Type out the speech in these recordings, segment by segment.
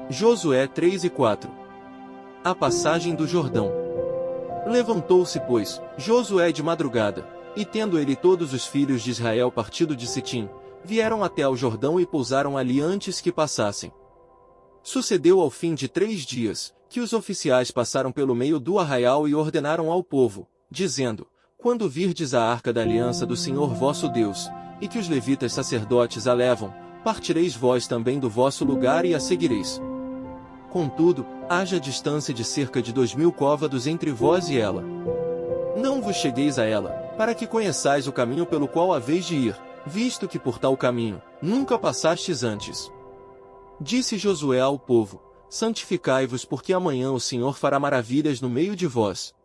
Josué 3 e 4. A passagem do Jordão. Levantou-se, pois, Josué de madrugada, e tendo ele todos os filhos de Israel partido de Sitim, vieram até ao Jordão e pousaram ali antes que passassem. Sucedeu ao fim de 3 dias, que os oficiais passaram pelo meio do arraial e ordenaram ao povo, dizendo: quando virdes a arca da aliança do Senhor vosso Deus, e que os levitas sacerdotes a levam, partireis vós também do vosso lugar e a seguireis. Contudo, haja distância de cerca de 2000 côvados entre vós e ela. Não vos chegueis a ela, para que conheçais o caminho pelo qual haveis de ir, visto que por tal caminho, nunca passastes antes. Disse Josué ao povo: santificai-vos, porque amanhã o Senhor fará maravilhas no meio de vós.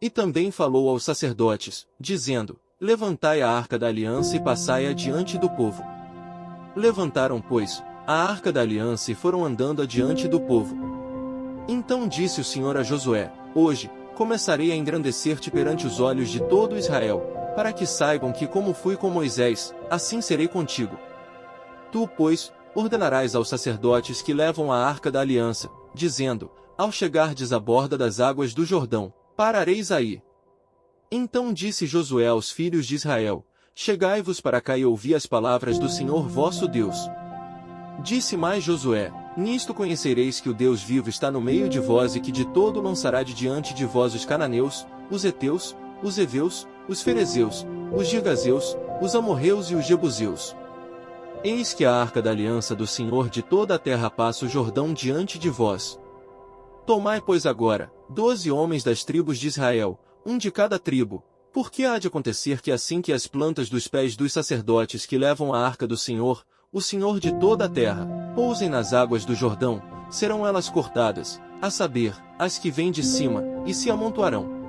E também falou aos sacerdotes, dizendo: levantai a arca da aliança e passai-a diante do povo. Levantaram, pois, a arca da aliança e foram andando adiante do povo. Então disse o Senhor a Josué: hoje, começarei a engrandecer-te perante os olhos de todo Israel, para que saibam que como fui com Moisés, assim serei contigo. Tu, pois, ordenarás aos sacerdotes que levam a arca da aliança, dizendo: ao chegardes à borda das águas do Jordão, parareis aí. Então disse Josué aos filhos de Israel: chegai-vos para cá e ouvi as palavras do Senhor vosso Deus. Disse mais Josué: nisto conhecereis que o Deus vivo está no meio de vós e que de todo lançará de diante de vós os cananeus, os heteus, os heveus, os ferezeus, os girgazeus, os amorreus e os jebuseus. Eis que a arca da aliança do Senhor de toda a terra passa o Jordão diante de vós. Tomai, pois, agora 12 homens das tribos de Israel, um de cada tribo, porque há de acontecer que assim que as plantas dos pés dos sacerdotes que levam a arca do Senhor, o Senhor de toda a terra, pousem nas águas do Jordão, serão elas cortadas, a saber, as que vêm de cima, e se amontoarão.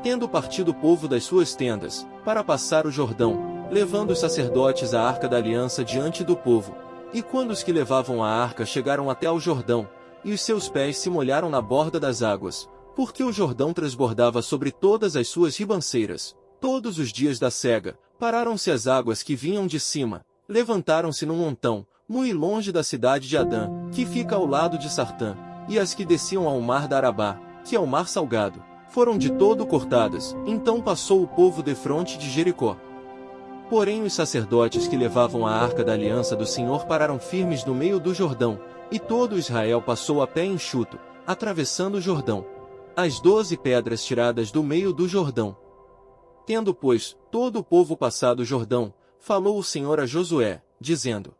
Tendo partido o povo das suas tendas, para passar o Jordão, levando os sacerdotes a arca da aliança diante do povo, e quando os que levavam a arca chegaram até ao Jordão, e os seus pés se molharam na borda das águas, porque o Jordão transbordava sobre todas as suas ribanceiras, todos os dias da cega, pararam-se as águas que vinham de cima, levantaram-se num montão, muito longe da cidade de Adã, que fica ao lado de Sartã, e as que desciam ao mar da Arabá, que é o mar salgado, foram de todo cortadas. Então passou o povo defronte de Jericó. Porém os sacerdotes que levavam a arca da aliança do Senhor pararam firmes no meio do Jordão, e todo Israel passou a pé enxuto, atravessando o Jordão. As 12 pedras tiradas do meio do Jordão. Tendo, pois, todo o povo passado o Jordão, falou o Senhor a Josué, dizendo: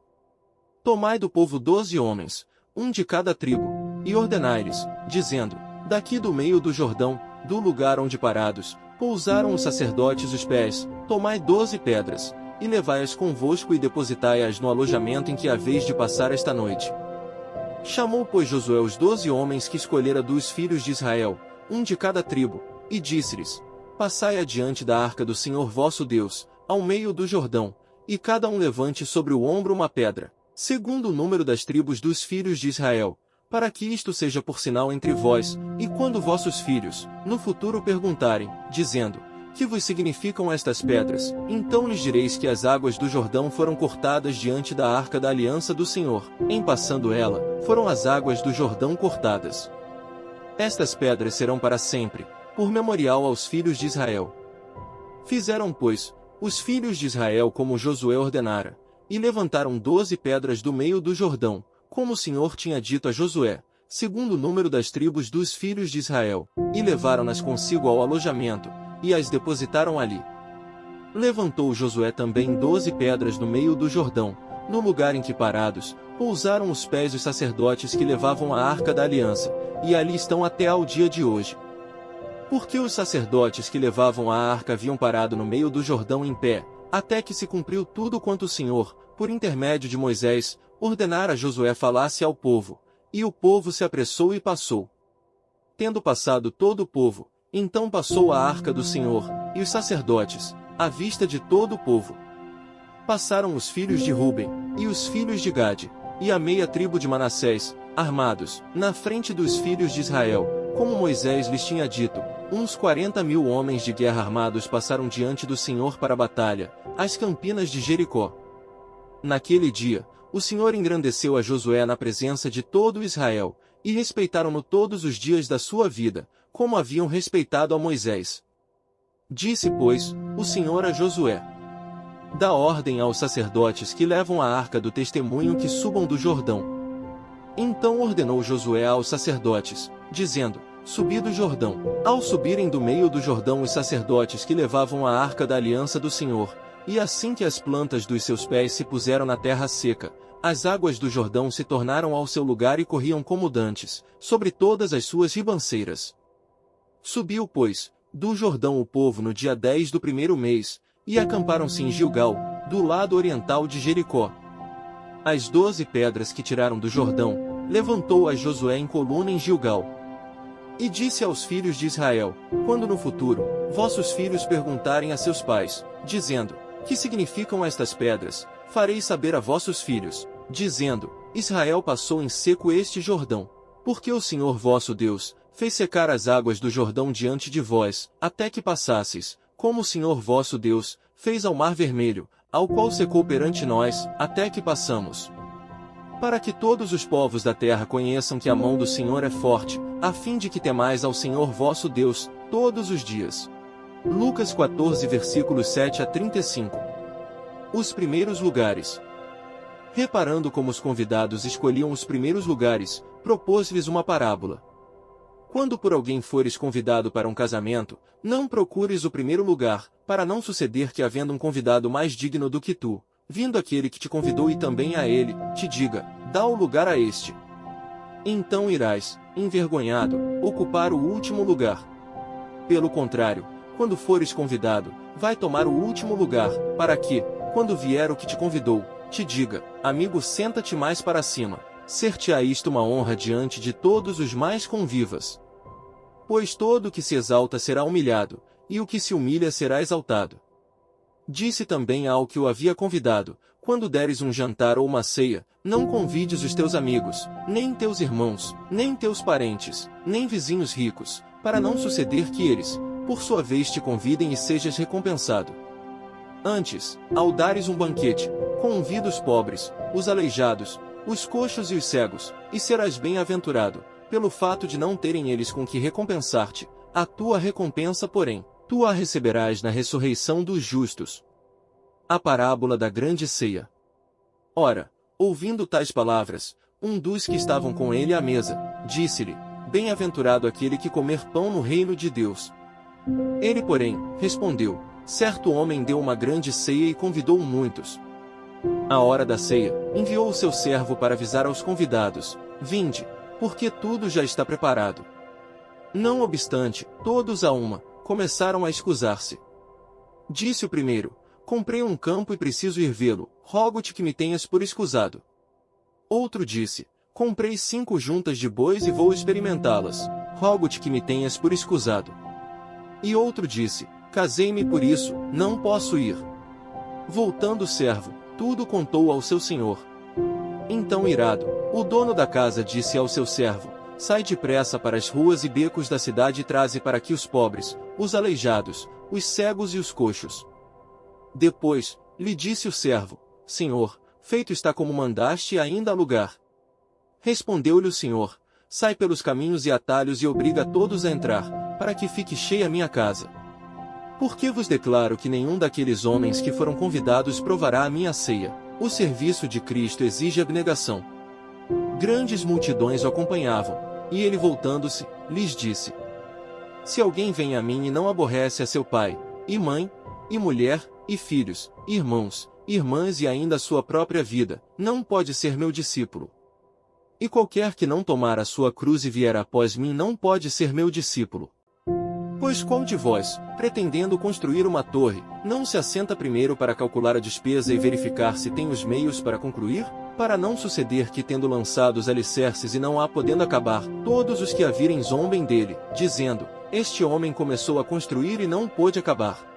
tomai do povo 12 homens, um de cada tribo, e ordenai-lhes, dizendo: daqui do meio do Jordão, do lugar onde parados, pousaram os sacerdotes os pés, tomai 12 pedras, e levai-as convosco e depositai-as no alojamento em que haveis de passar esta noite. Chamou, pois, Josué os 12 homens que escolhera dos filhos de Israel, um de cada tribo, e disse-lhes: passai adiante da arca do Senhor vosso Deus, ao meio do Jordão, e cada um levante sobre o ombro uma pedra, segundo o número das tribos dos filhos de Israel, para que isto seja por sinal entre vós, e quando vossos filhos, no futuro perguntarem, dizendo: que vos significam estas pedras? Então lhes direis que as águas do Jordão foram cortadas diante da arca da aliança do Senhor. Em passando ela, foram as águas do Jordão cortadas. Estas pedras serão para sempre, por memorial aos filhos de Israel. Fizeram, pois, os filhos de Israel como Josué ordenara, e levantaram 12 pedras do meio do Jordão, como o Senhor tinha dito a Josué, segundo o número das tribos dos filhos de Israel, e levaram-nas consigo ao alojamento, e as depositaram ali. Levantou Josué também 12 pedras no meio do Jordão, no lugar em que parados, pousaram os pés dos sacerdotes que levavam a arca da aliança, e ali estão até ao dia de hoje. Porque os sacerdotes que levavam a arca haviam parado no meio do Jordão em pé, até que se cumpriu tudo quanto o Senhor, por intermédio de Moisés, ordenara a Josué falasse ao povo, e o povo se apressou e passou. Tendo passado todo o povo, então passou a arca do Senhor, e os sacerdotes, à vista de todo o povo. Passaram os filhos de Ruben, e os filhos de Gade, e a meia tribo de Manassés, armados, na frente dos filhos de Israel, como Moisés lhes tinha dito, uns 40.000 homens de guerra armados passaram diante do Senhor para a batalha, às campinas de Jericó. Naquele dia, o Senhor engrandeceu a Josué na presença de todo Israel, e respeitaram-no todos os dias da sua vida, como haviam respeitado a Moisés. Disse, pois, o Senhor a Josué: dá ordem aos sacerdotes que levam a arca do testemunho que subam do Jordão. Então ordenou Josué aos sacerdotes, dizendo: subi do Jordão. Ao subirem do meio do Jordão os sacerdotes que levavam a arca da aliança do Senhor, e assim que as plantas dos seus pés se puseram na terra seca, as águas do Jordão se tornaram ao seu lugar e corriam como dantes, sobre todas as suas ribanceiras. Subiu, pois, do Jordão o povo no dia 10 do primeiro mês, e acamparam-se em Gilgal, do lado oriental de Jericó. As 12 pedras que tiraram do Jordão, levantou-as Josué em coluna em Gilgal. E disse aos filhos de Israel: quando no futuro, vossos filhos perguntarem a seus pais, dizendo: que significam estas pedras? Fareis saber a vossos filhos, dizendo: Israel passou em seco este Jordão, porque o Senhor vosso Deus fez secar as águas do Jordão diante de vós, até que passasseis, como o Senhor vosso Deus fez ao Mar Vermelho, ao qual secou perante nós, até que passamos. Para que todos os povos da terra conheçam que a mão do Senhor é forte, a fim de que temais ao Senhor vosso Deus, todos os dias. Lucas 14 versículos 7 a 35. Os primeiros lugares. Reparando como os convidados escolhiam os primeiros lugares, propôs-lhes uma parábola. Quando por alguém fores convidado para um casamento, não procures o primeiro lugar, para não suceder que havendo um convidado mais digno do que tu, vindo aquele que te convidou e também a ele, te diga: dá o lugar a este. Então irás, envergonhado, ocupar o último lugar. Pelo contrário, quando fores convidado, vai tomar o último lugar, para que, quando vier o que te convidou, te diga: amigo, senta-te mais para cima. Ser-te-á isto uma honra diante de todos os mais convivas. Pois todo o que se exalta será humilhado, e o que se humilha será exaltado. Disse também ao que o havia convidado: quando deres um jantar ou uma ceia, não convides os teus amigos, nem teus irmãos, nem teus parentes, nem vizinhos ricos, para não suceder que eles, por sua vez, te convidem e sejas recompensado. Antes, ao dares um banquete, convida os pobres, os aleijados, os coxos e os cegos, e serás bem-aventurado, pelo fato de não terem eles com que recompensar-te. A tua recompensa, porém, tu a receberás na ressurreição dos justos. A parábola da grande ceia. Ora, ouvindo tais palavras, um dos que estavam com ele à mesa, disse-lhe: bem-aventurado aquele que comer pão no reino de Deus. Ele, porém, respondeu: certo homem deu uma grande ceia e convidou muitos. À hora da ceia, enviou o seu servo para avisar aos convidados: vinde, porque tudo já está preparado. Não obstante, todos a uma, começaram a escusar-se. Disse o primeiro: comprei um campo e preciso ir vê-lo, rogo-te que me tenhas por escusado. Outro disse: comprei 5 juntas de bois e vou experimentá-las, rogo-te que me tenhas por escusado. E outro disse: casei-me por isso, não posso ir. Voltando o servo, tudo contou ao seu senhor. Então irado, o dono da casa disse ao seu servo: sai depressa para as ruas e becos da cidade e traze para aqui os pobres, os aleijados, os cegos e os coxos. Depois, lhe disse o servo: Senhor, feito está como mandaste e ainda há lugar. Respondeu-lhe o Senhor: sai pelos caminhos e atalhos e obriga todos a entrar, para que fique cheia a minha casa. Porque vos declaro que nenhum daqueles homens que foram convidados provará a minha ceia. O serviço de Cristo exige abnegação. Grandes multidões o acompanhavam, e ele voltando-se, lhes disse: se alguém vem a mim e não aborrece a seu pai, e mãe, e mulher, e filhos, irmãos, irmãs e ainda a sua própria vida, não pode ser meu discípulo. E qualquer que não tomar a sua cruz e vier após mim não pode ser meu discípulo. Pois qual de vós, pretendendo construir uma torre, não se assenta primeiro para calcular a despesa e verificar se tem os meios para concluir? Para não suceder que, tendo lançado os alicerces e não há podendo acabar, todos os que a virem zombem dele, dizendo: este homem começou a construir e não pôde acabar.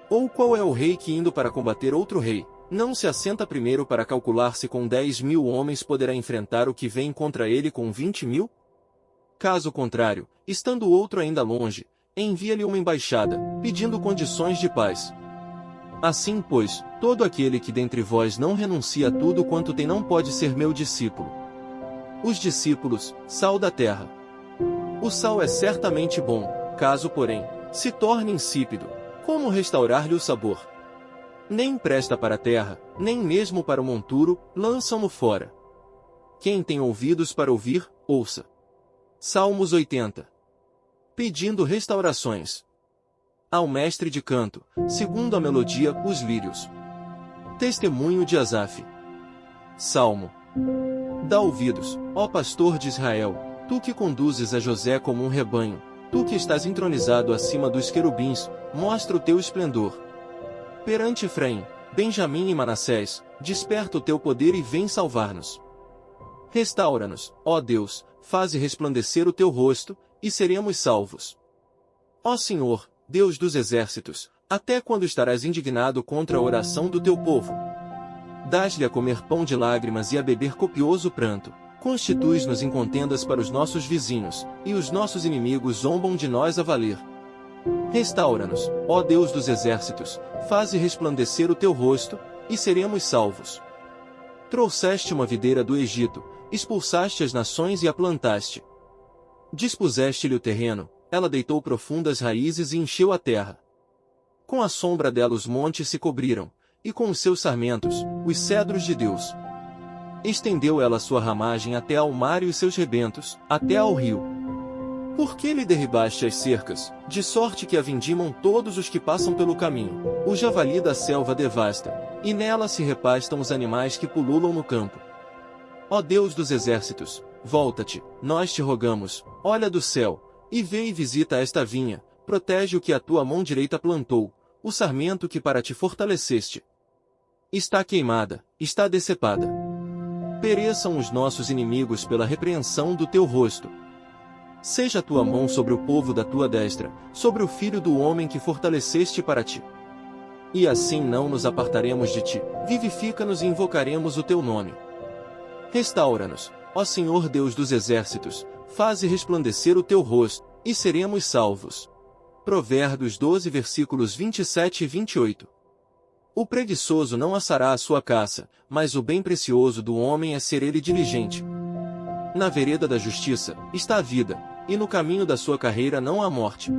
Ou qual é o rei que, indo para combater outro rei, não se assenta primeiro para calcular se com 10.000 homens poderá enfrentar o que vem contra ele com 20.000? Caso contrário, estando o outro ainda longe, envia-lhe uma embaixada, pedindo condições de paz. Assim, pois, todo aquele que dentre vós não renuncia a tudo quanto tem não pode ser meu discípulo. Os discípulos, sal da terra. O sal é certamente bom, caso, porém, se torne insípido, como restaurar-lhe o sabor? Nem presta para a terra, nem mesmo para o monturo, lançam-no fora. Quem tem ouvidos para ouvir, ouça. Salmos 80. Pedindo restaurações. Ao mestre de canto, segundo a melodia, os lírios. Testemunho de Asaf. Salmo. Dá ouvidos, ó pastor de Israel, tu que conduzes a José como um rebanho, tu que estás entronizado acima dos querubins, mostra o teu esplendor. Perante Efraim, Benjamim e Manassés, desperta o teu poder e vem salvar-nos. Restaura-nos, ó Deus, faze resplandecer o teu rosto, e seremos salvos. Ó Senhor, Deus dos exércitos, até quando estarás indignado contra a oração do teu povo? Dás-lhe a comer pão de lágrimas e a beber copioso pranto. Constituis-nos em contendas para os nossos vizinhos, e os nossos inimigos zombam de nós a valer. Restaura-nos, ó Deus dos exércitos, faze resplandecer o teu rosto, e seremos salvos. Trouxeste uma videira do Egito, expulsaste as nações e a plantaste. Dispuseste-lhe o terreno, ela deitou profundas raízes e encheu a terra. Com a sombra dela os montes se cobriram, e com os seus sarmentos, os cedros de Deus. Estendeu ela sua ramagem até ao mar e os seus rebentos, até ao rio. Por que lhe derribaste as cercas, de sorte que a vindimam todos os que passam pelo caminho? O javali da selva devasta, e nela se repastam os animais que pululam no campo. Ó Deus dos exércitos, volta-te, nós te rogamos, olha do céu, e vê e visita esta vinha, protege o que a tua mão direita plantou, o sarmento que para ti fortaleceste. Está queimada, está decepada. Pereçam os nossos inimigos pela repreensão do teu rosto. Seja a tua mão sobre o povo da tua destra, sobre o filho do homem que fortaleceste para ti. E assim não nos apartaremos de ti, vivifica-nos e invocaremos o teu nome. Restaura-nos, ó Senhor Deus dos exércitos, faze resplandecer o teu rosto, e seremos salvos. Provérbios 12 versículos 27 e 28. O preguiçoso não assará a sua caça, mas o bem precioso do homem é ser ele diligente. Na vereda da justiça está a vida, e no caminho da sua carreira não há morte.